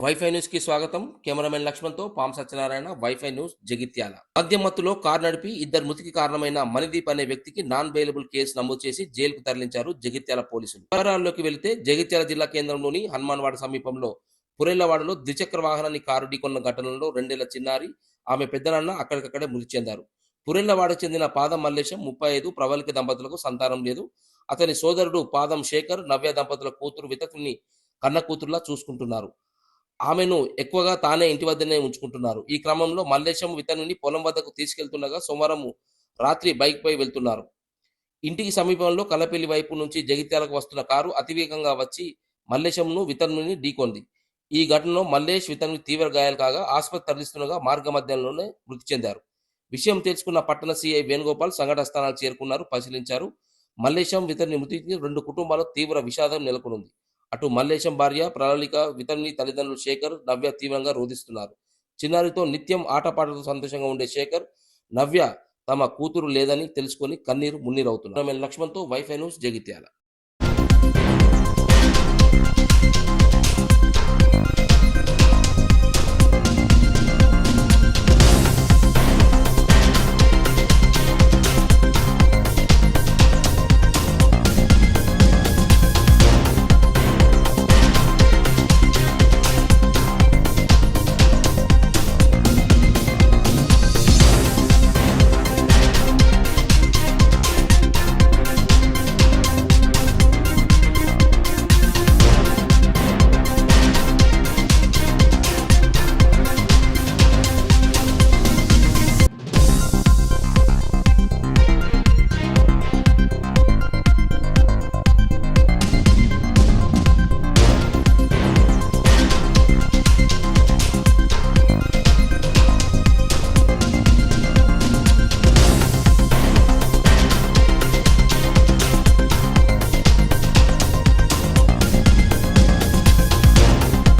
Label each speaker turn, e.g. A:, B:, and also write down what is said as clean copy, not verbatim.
A: Wifi news కి స్వాగతం. Cameraman లక్ష్మణ్తో పాం సత్యనారాయణ. Wifi news Jagtial. మద్యం మత్తులో కారు నడిపి ఇద్దరు మృతికి కారణమైన మణిదీప్ అనే వ్యక్తికి నాన్ బెయిలబుల్ కేసు నమోదు చేసి జైలుకు తరలించారు జగిత్యాల పోలీసులు. వివరాల్లోకి వెళితే జగిత్యాల జిల్లా కేంద్రంలోని హనుమాన్వాడ సమీపంలో పురెల్లవాడలో ద్విచక్ర వాహనాన్ని కారు ఢీకొన్న ఘటనలో 2 ఏళ్ల చిన్నారి, ఆమె పెద్దనాన్న అక్కడికక్కడే మృతి చెందారు. పురెల్లవాడకు చెందిన పాదం మల్లేశం 35 ప్రవళిక దంపతులకు సంతానం లేదు. అతని సోదరుడు పాదం శేఖర్, నవ్య దంపతుల కూతురు వితకుని కన్న కూతురులా చూసుకుంటున్నారు. ఆమెను ఎక్కువగా తానే ఇంటి వద్దనే ఉంచుకుంటున్నారు. ఈ క్రమంలో మల్లేశం ఇతనిని పొలం వద్దకు తీసుకెళ్తుండగా సోమవారం రాత్రి బైక్‌పై వెళ్తున్నారు. ఇంటికి సమీపంలో కల్లపెల్లి వైపు నుంచి జగిత్యాలకు వస్తున్న కారు అతివేగంగా వచ్చి మల్లేశంను, వితనుని ఢీకొంది. ఈ ఘటనలో మల్లేష్, వితన్‌కి తీవ్ర గాయాలు కాగా ఆసుపత్రికి తరలిస్తుండగా మార్గమధ్యంలోనే మృతి చెందారు. విషయం తెలుసుకున్న పట్టణ సీఐ వేణుగోపాల్ సంఘటన స్థలానికి చేరుకున్నారు, పరిశీలించారు. మల్లేశం, వితని మృతికి 2 కుటుంబాల్లో తీవ్ర విషాదం నెలకొనుంది. అటు మల్లేశం భార్య ప్రవళిక, వితని తల్లిదండ్రులు శేఖర్, నవ్య తీవ్రంగా రోదిస్తున్నారు. చిన్నారితో నిత్యం ఆటపాటలతో సంతోషంగా ఉండే శేఖర్, నవ్య తమ కూతురు లేదని తెలుసుకొని కన్నీరు మున్నీరవుతున్నారు. లక్ష్మణ్తో వైఫై న్యూస్ జగిత్యాల.